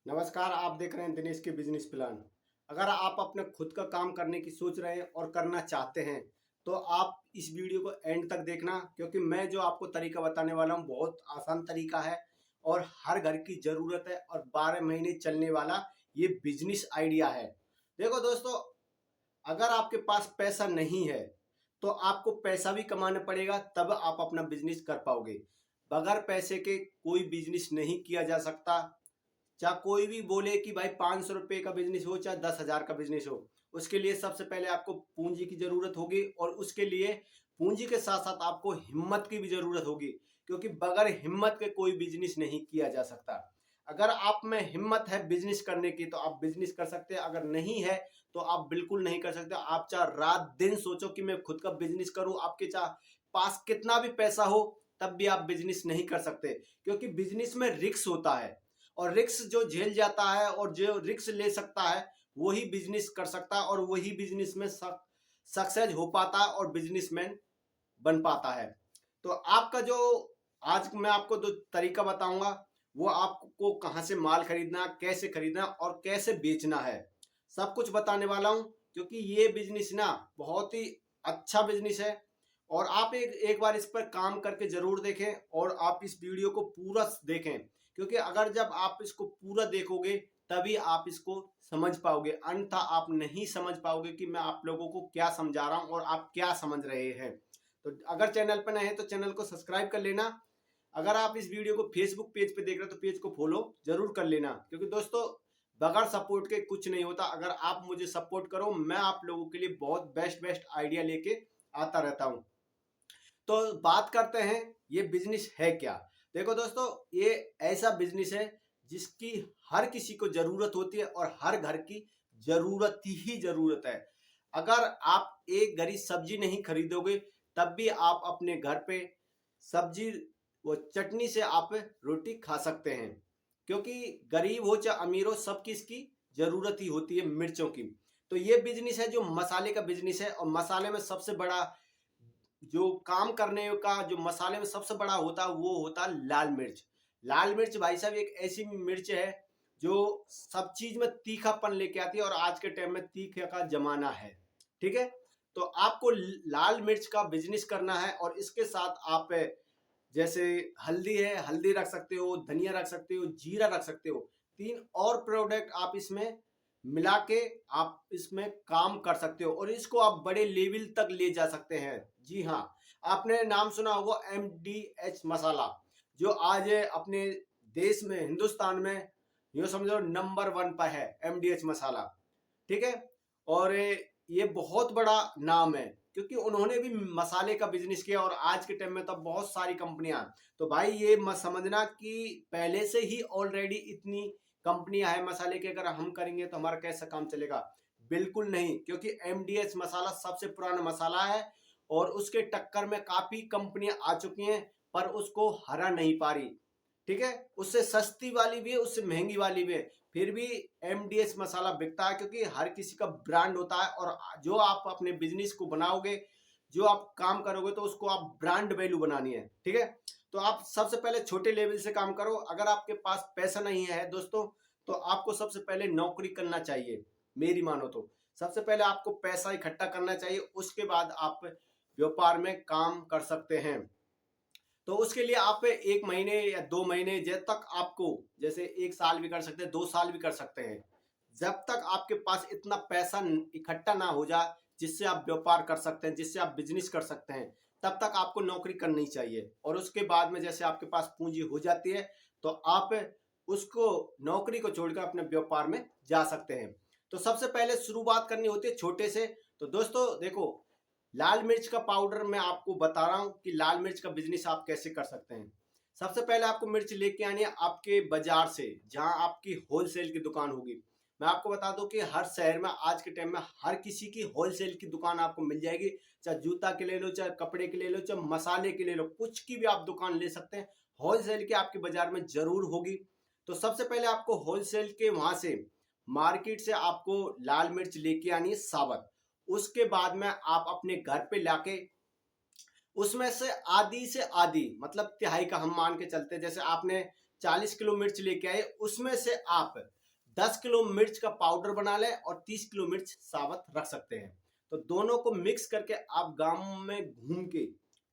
नमस्कार, आप देख रहे हैं दिनेश के बिजनेस प्लान। अगर आप अपने खुद का काम करने की सोच रहे हैं और करना चाहते हैं तो आप इस वीडियो को एंड तक देखना, क्योंकि मैं जो आपको तरीका बताने वाला हूं बहुत आसान तरीका है और हर घर की ज़रूरत है और 12 महीने चलने वाला ये बिजनेस आइडिया है। देखो दोस्तों, अगर आपके पास पैसा नहीं है तो आपको पैसा भी कमाना पड़ेगा, तब आप अपना बिजनेस कर पाओगे। बगैर पैसे के कोई बिजनेस नहीं किया जा सकता। चाहे कोई भी बोले कि भाई 500 रुपये का बिजनेस हो चाहे 10,000 का बिजनेस हो, उसके लिए सबसे पहले आपको पूंजी की जरूरत होगी और उसके लिए पूंजी के साथ साथ आपको हिम्मत की भी जरूरत होगी, क्योंकि बगैर हिम्मत के कोई बिजनेस नहीं किया जा सकता। अगर आप में हिम्मत है बिजनेस करने की तो आप बिजनेस कर सकते हैं, अगर नहीं है तो आप बिल्कुल नहीं कर सकते। आप चाहे रात दिन सोचो कि मैं खुद का बिजनेस करूं, आपके चाहे पास कितना भी पैसा हो तब भी आप बिजनेस नहीं कर सकते, क्योंकि बिजनेस में रिस्क होता है और रिक्स जो झेल जाता है और जो रिक्स ले सकता है वही बिजनेस कर सकता है और वही बिजनेस में सक्सेस हो पाता है और बिजनेसमैन बन पाता है। तो आपका जो आज मैं आपको जो तरीका बताऊंगा वो आपको कहां से माल खरीदना, कैसे खरीदना और कैसे बेचना है, सब कुछ बताने वाला हूं। क्योंकि ये बिजनेस ना बहुत ही अच्छा बिजनेस है और आप एक एक बार इस पर काम करके जरूर देखें और आप इस वीडियो को पूरा देखें, क्योंकि अगर जब आप इसको पूरा देखोगे तभी आप इसको समझ पाओगे, अन्यथा आप नहीं समझ पाओगे कि मैं आप लोगों को क्या समझा रहा हूं और आप क्या समझ रहे हैं। तो अगर चैनल पर नए हैं तो चैनल को सब्सक्राइब कर लेना। अगर आप इस वीडियो को फेसबुक पेज पे देख रहे हो तो पेज को फॉलो जरूर कर लेना, क्योंकि दोस्तों बगैर सपोर्ट के कुछ नहीं होता। अगर आप मुझे सपोर्ट करो मैं आप लोगों के लिए बहुत बेस्ट बेस्ट आइडिया लेके आता रहता हूं। तो बात करते हैं ये बिजनेस है क्या। देखो दोस्तों, ये ऐसा बिजनेस है जिसकी हर किसी को जरूरत होती है और हर घर की जरूरत ही जरूरत है। अगर आप एक घड़ी सब्जी नहीं खरीदोगे तब भी आप अपने घर पे सब्जी वो चटनी से आप रोटी खा सकते हैं, क्योंकि गरीब हो चाहे अमीर हो सबकी इसकी जरूरत ही होती है मिर्चों की। तो ये बिजनेस है जो मसाले का बिजनेस है और मसाले में सबसे बड़ा जो काम करने का जो मसाले में सबसे बड़ा होता है वो होता है लाल मिर्च। लाल मिर्च भाई साहब एक ऐसी मिर्च है जो सब चीज में तीखापन लेके आती है और आज के टाइम में तीखे का जमाना है। ठीक है, तो आपको लाल मिर्च का बिजनेस करना है और इसके साथ आप जैसे हल्दी है, हल्दी रख सकते हो, धनिया रख सकते हो, जीरा रख सकते हो। तीन और प्रोडक्ट आप इसमें मिला के आप इसमें काम कर सकते हो और इसको आप बड़े लेवल तक ले जा सकते हैं। जी हाँ, आपने नाम सुना होगा MDH मसाला, जो आज अपने देश में हिंदुस्तान में यो समझो नंबर 1 पर है MDH मसाला। ठीक है, और ये बहुत बड़ा नाम है क्योंकि उन्होंने भी मसाले का बिजनेस किया और आज के टाइम में तो बहुत सारी कंपनियां। तो भाई ये मत समझना कि पहले से ही ऑलरेडी इतनी कंपनियां हैं मसाले की, अगर हम करेंगे तो हमारा कैसा काम चलेगा। बिल्कुल नहीं, क्योंकि MDH मसाला सबसे पुराना मसाला है और उसके टक्कर में काफी कंपनियां आ चुकी हैं पर उसको हरा नहीं पा रही। ठीक है, उससे सस्ती वाली भी है, उससे महंगी वाली भी है, फिर भी MDH मसाला बिकता है क्योंकि हर किसी का ब्रांड होता है। और जो आप अपने बिजनेस को बनाओगे, जो आप काम करोगे तो उसको आप ब्रांड वैल्यू बनानी है। ठीक है, तो आप सबसे पहले छोटे लेवल से काम करो। अगर आपके पास पैसा नहीं है दोस्तों तो आपको सबसे पहले नौकरी करना चाहिए। मेरी मानो तो सबसे पहले आपको पैसा इकट्ठा करना चाहिए, उसके बाद आप व्यापार में काम कर सकते हैं। तो उसके लिए आप 1 महीने या 2 महीने जब तक आपको, जैसे 1 साल भी कर सकते हैं, 2 साल भी कर सकते हैं, जब तक आपके पास इतना पैसा इकट्ठा ना हो जाए जिससे आप व्यापार कर सकते हैं, जिससे आप बिजनेस कर सकते हैं, तब तक आपको नौकरी करनी चाहिए। और उसके बाद में जैसे आपके पास पूंजी हो जाती है तो आप उसको नौकरी को छोड़कर अपने व्यापार में जा सकते हैं। तो सबसे पहले शुरुआत करनी होती है छोटे से। तो दोस्तों देखो, लाल मिर्च का पाउडर मैं आपको बता रहा हूं कि लाल मिर्च का बिजनेस आप कैसे कर सकते हैं। सबसे पहले आपको मिर्च लेके आनी है आपके बाजार से, जहां आपकी होलसेल की दुकान होगी। मैं आपको बता दूं कि हर शहर में आज के टाइम में हर किसी की होलसेल की दुकान आपको मिल जाएगी। चाहे जूता के ले लो, चाहे कपड़े के ले लो, चाहे मसाले के ले लो, कुछ की भी आप दुकान ले सकते हैं, होलसेल की आपके बाजार में जरूर होगी। तो सबसे पहले आपको होलसेल के वहां से मार्केट से आपको लाल मिर्च लेके आनी है साबुत। उसके बाद में आप अपने घर पे लाके उसमें से आधी से आधी मतलब तिहाई का हम मान के चलते हैं, जैसे आपने 40 किलो मिर्च लेके आए, उसमें से आप 10 किलो मिर्च का पाउडर बना लें और 30 किलो मिर्च साबुत रख सकते हैं। तो दोनों को मिक्स करके आप गांव में घूम के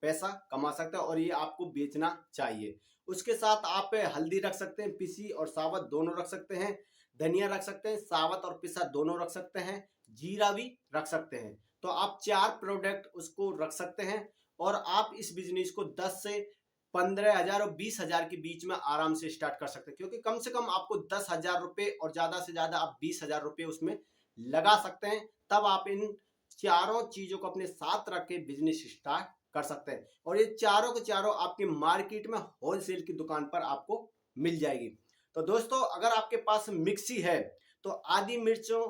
पैसा कमा सकते हैं और ये आपको बेचना चाहिए। उसके साथ आप हल्दी रख सकते हैं, पिसी और साबुत दोनों रख सकते हैं, धनिया रख सकते हैं, साबुत और पिसा दोनों रख सकते हैं, जीरा भी रख सकते हैं। तो आप 4 प्रोडक्ट उसको रख सकते हैं और आप इस बिजनेस को 10 से 15,000 और 20,000 के बीच में आराम से स्टार्ट कर सकते हैं, क्योंकि कम से कम आपको 10,000 रुपए और ज्यादा से ज्यादा आप 20,000 रुपए उसमें लगा सकते हैं। तब आप इन चारों चीजों को अपने साथ रख के बिजनेस स्टार्ट कर सकते हैं और ये चारों के चारों आपकी मार्केट में होलसेल की दुकान पर आपको मिल जाएगी। तो दोस्तों, अगर आपके पास मिक्सी है तो आधी मिर्चों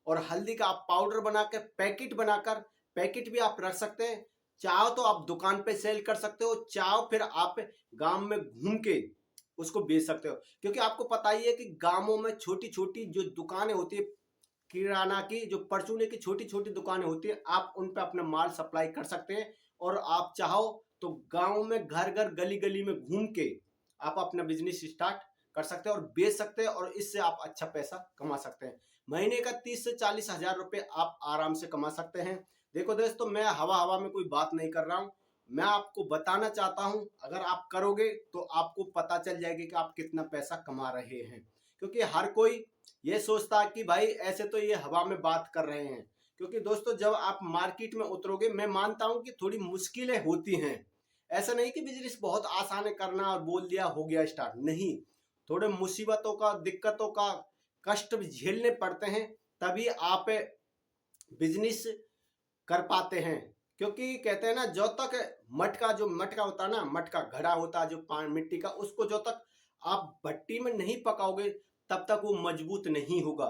और हल्दी का आप पाउडर बनाकर पैकेट बनाकर पैकेट भी आप रख सकते हैं। चाहो तो आप दुकान पे सेल कर सकते हो, चाहो फिर आप गांव में घूम के उसको बेच सकते हो, क्योंकि आपको पता ही है कि गांवों में छोटी छोटी जो दुकानें होती है, किराना की जो परचूने की छोटी छोटी दुकानें होती है, आप उन पे अपना माल सप्लाई कर सकते हैं और आप चाहो तो गांव में घर घर गली गली में घूम के आप अपना बिजनेस स्टार्ट कर सकते हैं और बेच सकते हैं और इससे आप अच्छा पैसा कमा सकते हैं। महीने का 30 से 40,000 रुपए आप आराम से कमा सकते हैं। देखो दोस्तों, मैं हवा हवा में कोई बात नहीं कर रहा हूं, मैं आपको बताना चाहता हूं, अगर आप करोगे तो आपको पता चल जाएगा कि आप कितना पैसा कमा रहे हैं। क्योंकि हर कोई ये सोचता है कि भाई ऐसे तो ये हवा में बात कर रहे हैं, क्योंकि दोस्तों जब आप मार्केट में उतरोगे, मैं मानता हूं कि थोड़ी मुश्किलें होती हैं। ऐसा नहीं कि बिजनेस बहुत आसान है करना और बोल दिया हो गया स्टार्ट, नहीं। थोड़े मुसीबतों का, दिक्कतों का कष्ट भी झेलने पड़ते हैं, तभी आप बिजनेस कर पाते हैं। क्योंकि कहते हैं ना, जो तक मटका, जो मटका होता है ना, मटका घड़ा होता है जो मिट्टी का, उसको जो तक आप भट्टी में नहीं पकाओगे तब तक वो मजबूत नहीं होगा।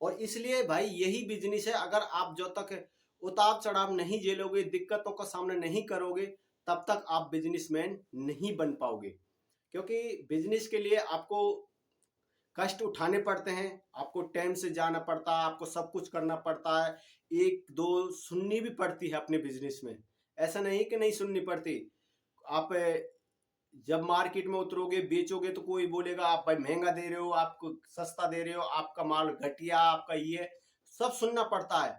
और इसलिए भाई यही बिजनेस है, अगर आप जो तक उतार चढ़ाव नहीं झेलोगे, दिक्कतों का सामना नहीं करोगे, तब तक आप बिजनेसमैन नहीं बन पाओगे। क्योंकि बिजनेस के लिए आपको कष्ट उठाने पड़ते हैं, आपको टाइम से जाना पड़ता है, आपको सब कुछ करना पड़ता है, एक दो सुननी भी पड़ती है अपने बिजनेस में। ऐसा नहीं कि नहीं सुननी पड़ती। आप जब मार्केट में उतरोगे, बेचोगे, तो कोई बोलेगा आप भाई महंगा दे रहे हो, आपको सस्ता दे रहे हो, आपका माल घटिया, आपका ये सब सुनना पड़ता है।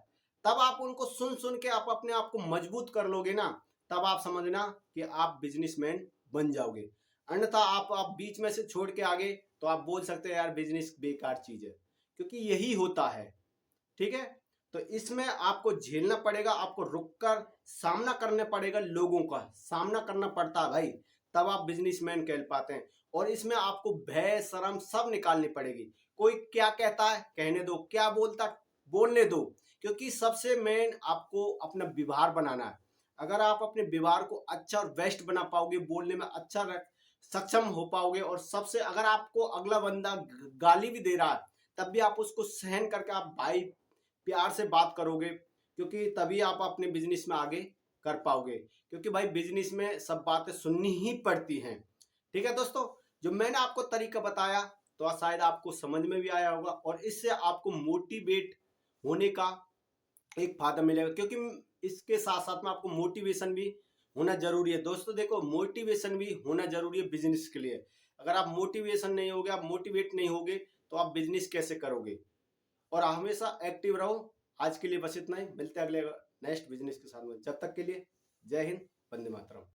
तब आप उनको सुन सुन के आप अपने आप को मजबूत कर लोगे ना, तब आप समझना कि आप बिजनेसमैन बन जाओगे। अन्यथा आप बीच में से छोड़ के आगे तो आप बोल सकते हैं यार बिजनेस बेकार चीज है, क्योंकि यही होता है। ठीक है, तो इसमें आपको झेलना पड़ेगा, आपको रुककर सामना करना पड़ेगा, लोगों का सामना करना पड़ता है भाई, तब आप बिजनेसमैन कह पाते हैं। और इसमें आपको भय शर्म सब निकालनी पड़ेगी। कोई क्या कहता है कहने दो, क्या बोलता बोलने दो, क्योंकि सबसे मेन आपको अपना व्यवहार बनाना है। अगर आप अपने व्यवहार को अच्छा और बेस्ट बना पाओगे, बोलने में अच्छा सक्षम हो पाओगे, और सबसे अगर आपको अगला बंदा गाली भी दे रहा है तब भी आप उसको सहन करके आप भाई प्यार से बात करोगे, क्योंकि तभी आप अपने बिजनेस में आगे कर पाओगे। क्योंकि भाई बिजनेस में सब बातें सुननी ही पड़ती हैं। ठीक है दोस्तों, जो मैंने आपको तरीका बताया तो शायद आपको समझ में भी आया होगा और इससे आपको मोटिवेट होने का एक फायदा मिलेगा, क्योंकि इसके साथ साथ में आपको मोटिवेशन भी होना जरूरी है। दोस्तों देखो, मोटिवेशन भी होना जरूरी है बिजनेस के लिए। अगर आप मोटिवेशन नहीं होगे, आप मोटिवेट नहीं होगे, तो आप बिजनेस कैसे करोगे। और हमेशा एक्टिव रहो। आज के लिए बस इतना ही, मिलते हैं अगले नेक्स्ट बिजनेस के साथ में। जब तक के लिए जय हिंद, वंदे मातरम।